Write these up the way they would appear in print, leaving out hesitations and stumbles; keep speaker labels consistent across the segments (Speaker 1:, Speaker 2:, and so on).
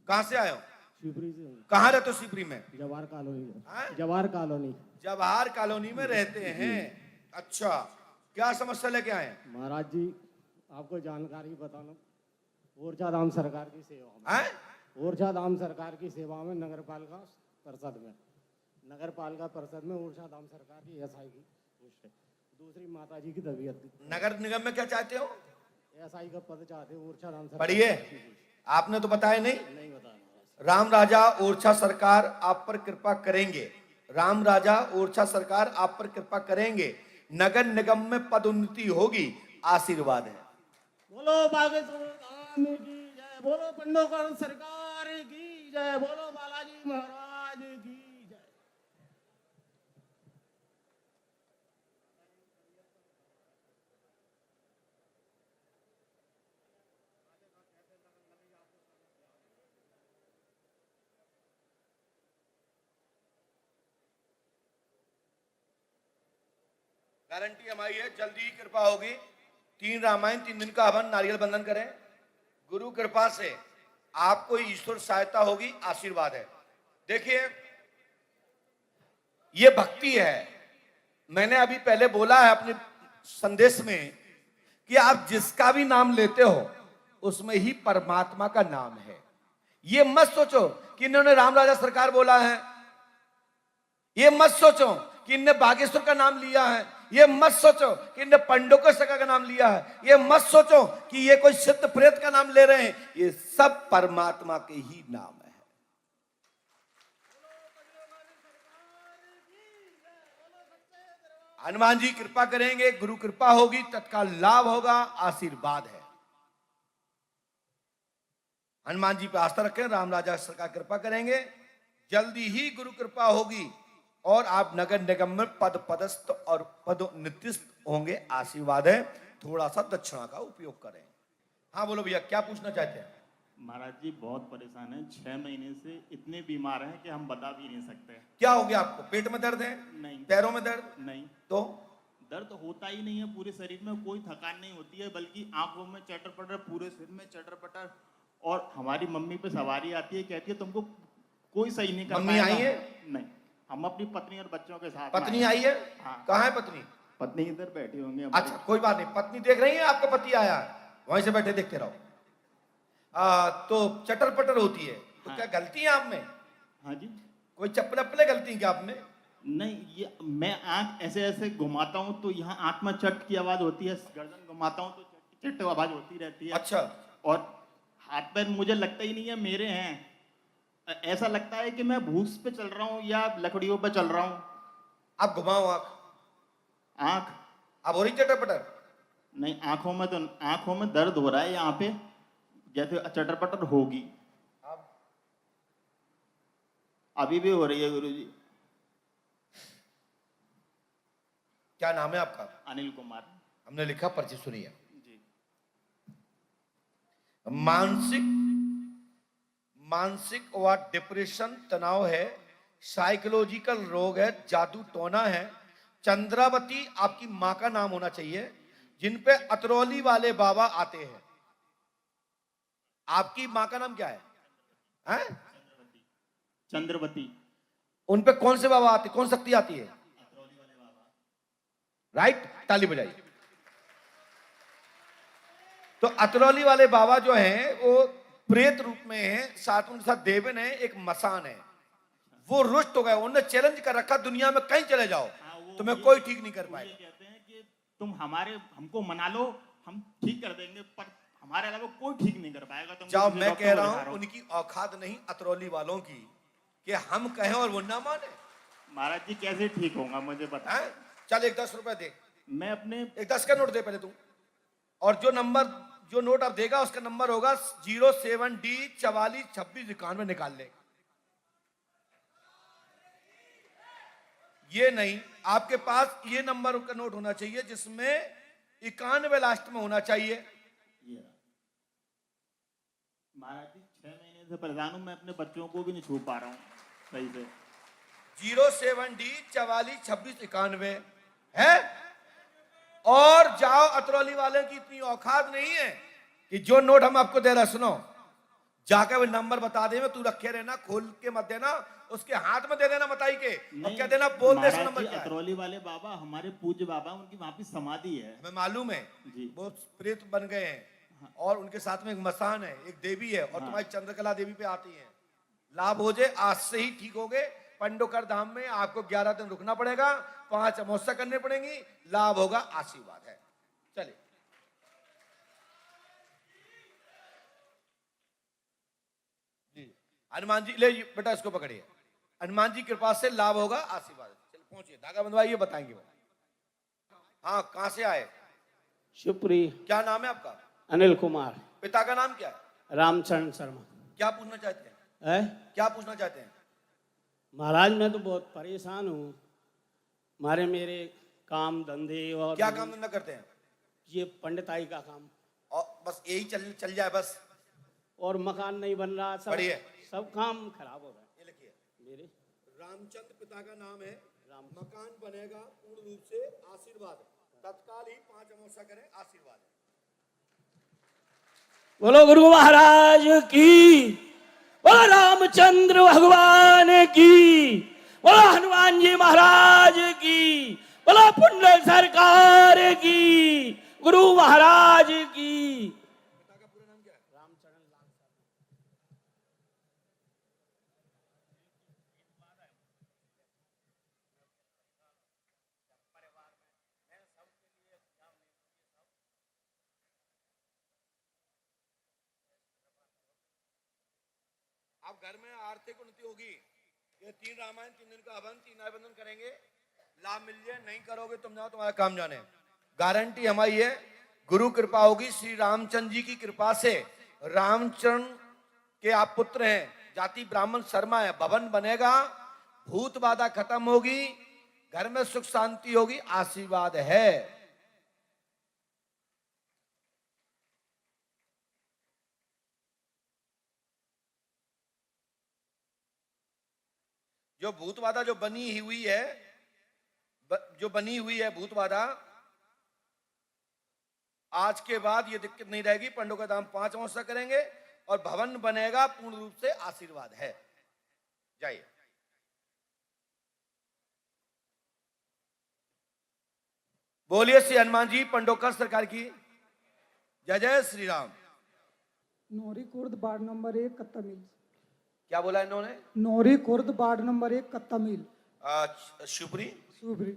Speaker 1: कहाँ से आए हो?
Speaker 2: शिवपुरी से हूँ।
Speaker 1: कहाँ रहते हो शिवपुरी में?
Speaker 2: जवाहर कॉलोनी में।
Speaker 1: हैं?
Speaker 2: जवाहर कॉलोनी।
Speaker 1: जवाहर कॉलोनी में रहते हैं। अच्छा, क्या समस्या लेके आए हैं?
Speaker 2: महाराज जी आपको जानकारी बताना, ओरछा धाम सरकार की सेवा में,
Speaker 1: हैं?
Speaker 2: ओरछा धाम सरकार की सेवा में नगर पालिका परिषद में ओरछा धाम सरकार की एसआई की पोस्ट है। दूसरी माता जी की तबीयत,
Speaker 1: नगर निगम में क्या चाहते हो?
Speaker 2: एसआई का पद चाहते हैं ओरछा धाम सरकार।
Speaker 1: पढ़िए, आपने तो बताया नहीं।
Speaker 2: नहीं बताया महाराज।
Speaker 1: राम राजा ओरछा सरकार आप पर कृपा करेंगे। राम राजा ओरछा सरकार आप पर कृपा करेंगे। नगर निगम में पदोन्नति होगी, आशीर्वाद है।
Speaker 2: बोलो बागेश्वर धाम की जय, बोलो पंडोकर सरकार की जय, बोलो बालाजी महाराज की जय।
Speaker 1: गारंटी हमारी है, जल्दी ही कृपा होगी। 3 रामायण 3 दिन का हवन नारियल बंधन करें। गुरु कृपा से आपको ईश्वर सहायता होगी, आशीर्वाद है। देखिए, ये भक्ति है। मैंने अभी पहले बोला है अपने संदेश में कि आप जिसका भी नाम लेते हो उसमें ही परमात्मा का नाम है। ये मत सोचो कि इन्होंने राम राजा सरकार बोला है, ये मत सोचो कि इनने बागेश्वर का नाम लिया है, ये मत सोचो कि इनने पंडोकर सरकार का नाम लिया है, ये मत सोचो कि ये कोई सिद्ध प्रेत का नाम ले रहे हैं। ये सब परमात्मा के ही नाम है। हनुमान जी कृपा करेंगे, गुरु कृपा होगी, तत्काल लाभ होगा, आशीर्वाद है। हनुमान जी पे आस्था रखें, राम राजा सरकार कृपा करेंगे, जल्दी ही गुरु कृपा होगी और आप नगर निगम में पदस्थ और पदोन्नतिस्थ होंगे, आशीर्वाद है। थोड़ा सा दक्षिणा का उपयोग करें। हाँ बोलो भैया, क्या पूछना चाहते हैं?
Speaker 3: महाराज जी बहुत परेशान हैं, 6 महीने से इतने बीमार हैं कि हम बता भी नहीं सकते।
Speaker 1: क्या हो गया आपको? पेट में दर्द है?
Speaker 3: नहीं।
Speaker 1: पैरों में दर्द?
Speaker 3: नहीं।
Speaker 1: तो
Speaker 3: दर्द होता ही नहीं है, पूरे शरीर में कोई थकान नहीं होती है, बल्कि आंखों में चटर पटर, पूरे सिर में चटर पटर। और हमारी मम्मी पे सवारी आती है, कहती है तुमको कोई सही नहीं कर
Speaker 1: मम्मी आई है?
Speaker 3: नहीं, हम अपनी पत्नी और बच्चों के साथ।
Speaker 1: पत्नी आई है?
Speaker 3: हाँ।
Speaker 1: कहाँ है पत्नी?
Speaker 3: पत्नी इधर बैठी होंगी।
Speaker 1: अच्छा कोई बात नहीं, पत्नी देख रही है आपका पति आया, वहीं से बैठे देखते रहो। तो चटर पटर होती है तो
Speaker 3: हाँ।
Speaker 1: क्या गलती है आप में?
Speaker 3: हाँ जी।
Speaker 1: कोई चप्पल अपने गलती है क्या आप में?
Speaker 3: नहीं, ये मैं आंख ऐसे ऐसे घुमाता हूँ तो यहाँ आंख में चट की आवाज होती है, गर्दन घुमाता हूँ तो चट चट आवाज होती रहती है।
Speaker 1: अच्छा।
Speaker 3: और हाथ पैर मुझे लगता ही नहीं है मेरे हैं, ऐसा लगता है कि मैं भूस पे चल रहा हूँ या लकड़ियों पे चल रहा हूँ।
Speaker 1: आप घुमाओ
Speaker 3: आंख
Speaker 1: अब हो रही चटर पटर?
Speaker 3: नहीं, आंखों में दर्द हो रहा है यहाँ पे, जैसे चटर पटर होगी।
Speaker 1: अब
Speaker 3: अभी भी हो रही है गुरुजी।
Speaker 1: क्या नाम है आपका?
Speaker 3: अनिल कुमार
Speaker 1: हमने लिखा, पर्ची सुनिए।
Speaker 3: जी।
Speaker 1: मानसिक व डिप्रेशन, तनाव है, साइकोलॉजिकल रोग है, जादू टोना है। चंद्रावती आपकी मां का नाम होना चाहिए, जिन पे अतरौली वाले बाबा आते हैं। आपकी मां का नाम क्या है? हैं?
Speaker 3: चंद्रवती।
Speaker 1: उन पे कौन से बाबा आते, कौन शक्ति आती है? राइट, ताली बजाइए। तो अतरौली वाले बाबा जो हैं वो प्रेत रूप में हैं, साथ उनके साथ देवन है, एक मसान है। वो रुष्ट हो गए, उन्होंने चैलेंज कर रखा, दुनिया में कहीं चले जाओ तुम्हें कोई ठीक नहीं कर पाएगा।
Speaker 3: कहते हैं कि तुम हमको मना लो, हम ठीक कर देंगे, पर हमारे अलावा कोई ठीक नहीं कर पाएगा। तुम
Speaker 1: जाओ, मैं कह रहा हूं उनकी औकात नहीं अतरौली वालों की कि हम कहें और वो ना माने।
Speaker 3: महाराज जी कैसे ठीक होगा मुझे पता है।
Speaker 1: चल एक 10 रुपए दे,
Speaker 3: मैं अपने
Speaker 1: एक 10 का नोट दे पहले तू, और जो नोट आप देगा उसका नंबर होगा 07D 44 26 91, निकाल ले। ये नहीं, आपके पास ये नंबर का नोट होना चाहिए जिसमें 91 लास्ट में होना चाहिए।
Speaker 3: महाराज जी 6 महीने से परेशान हूं, मैं अपने बच्चों को भी नहीं छू पा रहा हूँ सही से।
Speaker 1: 07D 44 26 91 है। और जाओ, अतरौली वाले की इतनी औकात नहीं है कि जो नोट हम आपको दे रहे, सुनो, जाकर वे नंबर बता दे, तू रखे रहना, खोल के मत देना, उसके हाथ में दे देना बताई के, और कह देना बोल दे
Speaker 3: महाराज
Speaker 1: नंबर
Speaker 3: जी,
Speaker 1: क्या है।
Speaker 3: अतरौली वाले बाबा हमारे पूज्य बाबा, उनकी वहां पे समाधि है।
Speaker 1: हमें मालूम है
Speaker 3: जी।
Speaker 1: वो प्रेत बन गए हैं, और उनके साथ में एक मसान है, एक देवी है, और तुम्हारी चंद्रकला देवी पे आती है। लाभ हो जाए, आज से ही ठीक हो गए। पंडोकर धाम में आपको 11 दिन रुकना पड़ेगा, 5 अमावस्या करने पड़ेंगी, लाभ होगा, आशीर्वाद है। चलिए जी, हनुमान जी ले बेटा, इसको पकड़िए, हनुमान जी कृपा से लाभ होगा, आशीर्वाद। चलिए पहुंचिए, धागा बंधवाइए, बताएंगे वो। हाँ, कहां से आए?
Speaker 2: शिवपुरी।
Speaker 1: क्या नाम है आपका?
Speaker 2: अनिल कुमार।
Speaker 1: पिता का नाम क्या है?
Speaker 2: रामचरण शर्मा।
Speaker 1: क्या पूछना चाहते हैं?
Speaker 2: है
Speaker 1: क्या पूछना चाहते हैं?
Speaker 2: महाराज, मैं तो बहुत परेशान हूँ। मारे मेरे काम धंधे और
Speaker 1: क्या काम धंधा करते हैं?
Speaker 2: ये पंडिताई का काम,
Speaker 1: और बस यही चल जाए बस?
Speaker 2: और मकान नहीं बन रहा, सब
Speaker 1: बढ़िया।
Speaker 2: सब काम खराब हो रहा है
Speaker 1: ये लिखिए,
Speaker 2: मेरे।
Speaker 1: रामचंद्र पिता का नाम है,
Speaker 2: राम।
Speaker 1: मकान बनेगा पूर्ण रूप से, आशीर्वाद, तत्काल ही 5 अमावस्या करें, आशीर्वाद।
Speaker 2: बोलो गुरु महाराज की, बोलो रामचंद्र भगवान की, बोलो हनुमान जी महाराज की, बोलो पुंडल सरकार की, गुरु महाराज की।
Speaker 1: पिता का पूरा नाम क्या है?
Speaker 2: रामचरण लाल शर्मा।
Speaker 1: आप घर में आर्थिक उन्नति होगी, ये 3 रामायण, 3 दिन का हवन, 3 आबंधन करेंगे, लाभ मिल जाए। नहीं करोगे तुम जाओ, तुम्हारा काम जाने। गारंटी हमारी है, गुरु कृपा होगी, श्री रामचंद्र जी की कृपा से। रामचरण के आप पुत्र हैं, जाति ब्राह्मण शर्मा है, भवन बनेगा, भूत बाधा खत्म होगी, घर में सुख शांति होगी, आशीर्वाद है। जो भूत बाधा जो बनी हुई है, जो बनी हुई है भूत बाधा, आज के बाद ये दिक्कत नहीं रहेगी। पंडों का दाम 5 अमावस्या करेंगे, और भवन बनेगा, पूर्ण रूप से आशीर्वाद है। जाइए। बोलिए श्री हनुमान जी पंडोकर सरकार की जय। जय श्री राम।
Speaker 4: नौरी खुर्द वार्ड नंबर 1 कत्ता मील।
Speaker 1: क्या बोला इन्होंने?
Speaker 4: नौरी खुर्द वार्ड नंबर 1 कत्ता मील,
Speaker 1: शिवपुरी।
Speaker 4: शिवपुरी।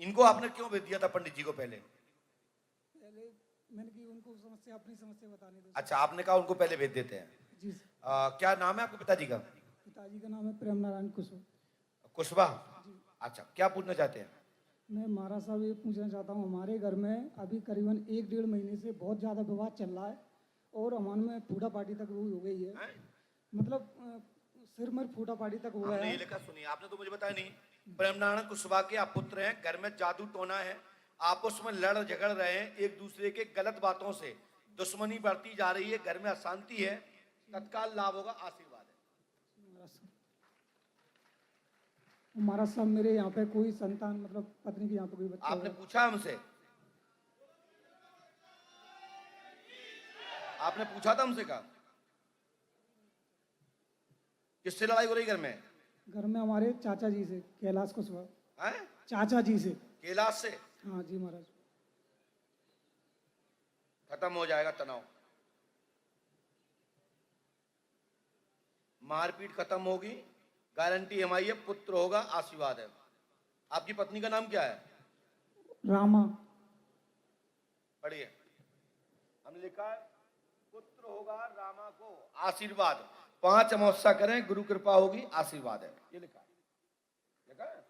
Speaker 1: इनको आपने क्यों भेज दिया था पंडित जी को पहले?
Speaker 4: पहले मैंने कि उनको समस्या, अपनी समस्या बताने दो।
Speaker 1: अच्छा, आपने कहा उनको पहले भेज देते हैं।
Speaker 4: जी सर।
Speaker 1: क्या नाम है आपके पिताजी का?
Speaker 4: पिताजी का नाम है प्रेम नारायण कुशवाहा।
Speaker 1: कुशवाहा। अच्छा, क्या पूछना चाहते हैं?
Speaker 4: मैं महाराज साहब ये पूछना चाहता हूँ, हमारे घर में अभी करीबन 1-1.5 महीने से बहुत ज़्यादा विवाद चल रहा है, और हमारे में फूटा पार्टी तक वो हो गई है। मतलब सिर में फूटा पार्टी तक हो गया
Speaker 1: हमने
Speaker 4: है।
Speaker 1: ये लिखा, सुनिए, आपने तो मुझे बताया नहीं। प्रेम नारायण कुशवाहा के आप पुत्र हैं, घर में जादू टोना है, आपस में लड़ झगड़ रहे हैं, एक दूसरे के गलत बातों से दुश्मनी बढ़ती जा रही है, घर में अशांति है, तत्काल लाभ होगा, आशीर्वाद है।
Speaker 4: महाराज साहब मेरे यहाँ पे कोई संतान, मतलब पत्नी के यहाँ पे कोई बच्चा
Speaker 1: आपने
Speaker 4: हुआ।
Speaker 1: पूछा हमसे? आपने पूछा था हमसे? कहा किससे लड़ाई हो रही घर में?
Speaker 4: घर में हमारे चाचा जी से, कैलाश कुशवाहा।
Speaker 1: हैं?
Speaker 4: चाचा जी से।
Speaker 1: कैलाश से?
Speaker 4: हाँ जी महाराज।
Speaker 1: खत्म हो जाएगा तनाव, मारपीट खत्म होगी, गारंटी हमारी है, पुत्र होगा, आशीर्वाद है। आपकी पत्नी का नाम क्या है?
Speaker 4: रामा।
Speaker 1: पढ़िए, हमने लिखा है पुत्र होगा रामा को, आशीर्वाद। 5 अमावस्या करें, गुरु कृपा होगी, आशीर्वाद है। ये लिखा है, लिखा है।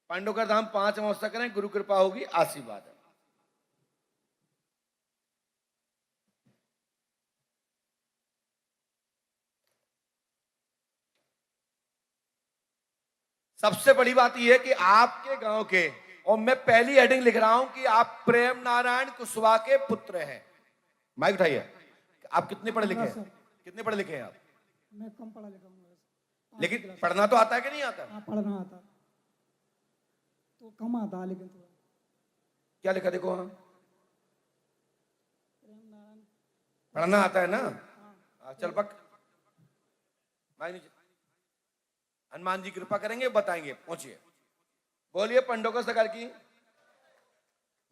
Speaker 1: पांडवकर धाम 5 अमावस्या करें, गुरु कृपा होगी, आशीर्वाद है। सबसे बड़ी बात यह है कि आपके गांव के, और मैं पहली हेडिंग लिख रहा हूं कि आप प्रेम नारायण कुशवाहा के पुत्र हैं। माइक उठाइए। आप कितने पढ़े लिखे हैं? कितने पढ़े लिखे हैं आप?
Speaker 4: मैं कम पढ़ा लिखा हूँ,
Speaker 1: लेकिन पढ़ना तो आता है कि नहीं आता?
Speaker 4: हाँ, पढ़ना आता तो कम आता, लेकिन थोड़ा।
Speaker 1: क्या लिखा देखो? हाँ,
Speaker 4: प्रेम नारायण
Speaker 1: पढ़ना आता है ना? चल पक भाई नीचे। हनुमान जी कृपा करेंगे, बताएंगे। पहुंचिए, बोलिए पंडोकर सरकार की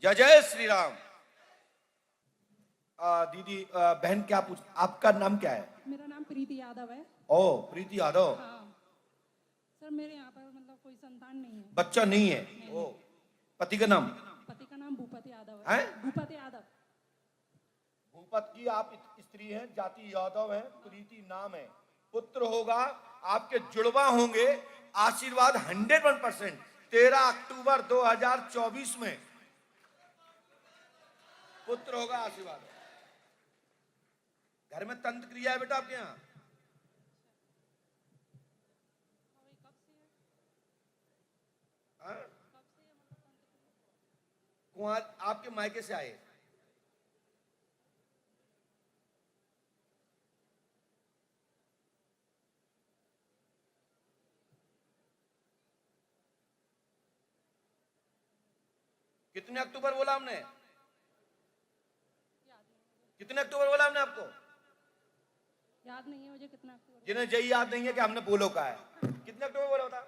Speaker 1: जय जय श्री राम। दीदी बहन क्या पूछ, आपका नाम क्या है?
Speaker 5: मेरा नाम प्रीति यादव है।
Speaker 1: ओ प्रीति यादव।
Speaker 5: हाँ सर, मेरे यहाँ पर मतलब कोई संतान नहीं है।
Speaker 1: बच्चा नहीं है? ओ पति का नाम?
Speaker 5: पति का नाम भूपत यादव
Speaker 1: हैं?
Speaker 5: है। भूपत यादव।
Speaker 1: भूपत की आप स्त्री हैं, जाति यादव है, प्रीति नाम है, पुत्र होगा, आपके जुड़वा होंगे, आशीर्वाद 101%। 13 अक्टूबर 2024 में पुत्र होगा, आशीर्वाद। घर में तंत्र क्रिया है बेटा आपके यहाँ? हाँ? कुंवर आपके मायके से आए? कितने अक्टूबर बोला हमने? कितने अक्टूबर बोला हमने आपको?
Speaker 5: याद नहीं है मुझे कितना अक्टूबर।
Speaker 1: जिन्हें यही याद नहीं है कि हमने बोलो का है। कितने अक्टूबर बोला होता?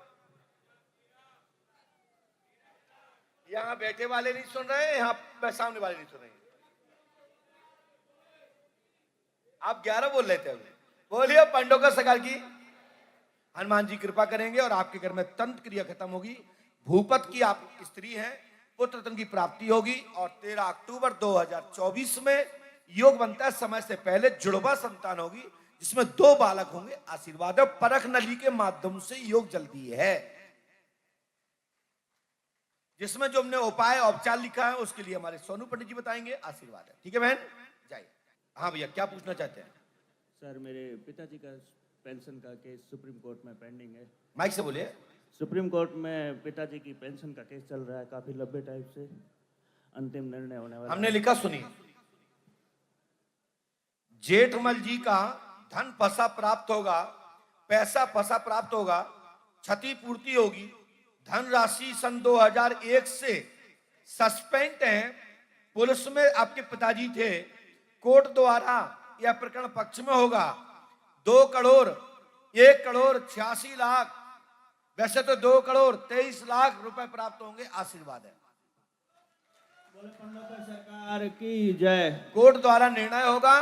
Speaker 1: यहाँ बैठे वाले नहीं सुन रहे, यहाँ सामने वाले नहीं सुन रहे। आप 11 बोल रहे थे अभी। बोलिए पंडोकर सरकार की। हनुमान जी कृपा करेंगे और आपके घर में तंत्र क्रिया खत्म होगी। भूपत की आप स्त्री हैं, पुत्र रत्न की प्राप्ति होगी और 13 अक्टूबर 2024 में योग बनता है। समय से पहले जुड़वा संतान होगी जिसमें 2 बालक होंगे। आशीर्वाद है। परख नली के माध्यम से योग जल्दी है, जिसमें जो हमने उपाय औपचार लिखा है उसके लिए हमारे सोनू पंडित जी बताएंगे। आशीर्वाद है। ठीक है बहन, जाइए। हाँ भैया, क्या पूछना चाहते हैं?
Speaker 6: सर, मेरे पिताजी का पेंशन का केस सुप्रीम कोर्ट में पेंडिंग है।
Speaker 1: माइक से बोलिए।
Speaker 6: सुप्रीम कोर्ट में पिताजी की पेंशन का केस चल रहा है काफी लंबे टाइम से। अंतिम निर्णय होने वाला
Speaker 1: हमने लिखा, सुनिए। जेठमल जी का धन फसा प्राप्त होगा, पैसा फसा प्राप्त होगा, क्षतिपूर्ति होगी। धनराशि सन 2001 से सस्पेंड है। पुलिस में आपके पिताजी थे। कोर्ट द्वारा यह प्रकरण पक्ष में होगा। 2 करोड़ 1 करोड़ 86 लाख, वैसे तो 2 करोड़ 23 लाख रुपए प्राप्त होंगे। आशीर्वाद है।
Speaker 6: बोले पंडोकर सरकार की जय।
Speaker 1: कोर्ट द्वारा निर्णय होगा।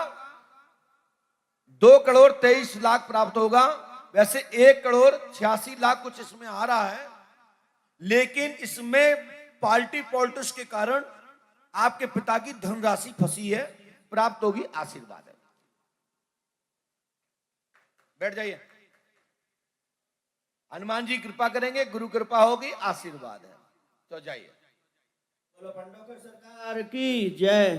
Speaker 1: 2 करोड़ 23 लाख प्राप्त होगा। वैसे 1 करोड़ 86 लाख कुछ इसमें आ रहा है, लेकिन इसमें पार्टी पॉलिटिक्स के कारण आपके पिता की धनराशि फंसी है, प्राप्त होगी। आशीर्वाद है। बैठ जाइए। हनुमान जी कृपा करेंगे, गुरु कृपा होगी, आशीर्वाद है। तो जाइए।
Speaker 6: बोलो पंडोकर सरकार की जय।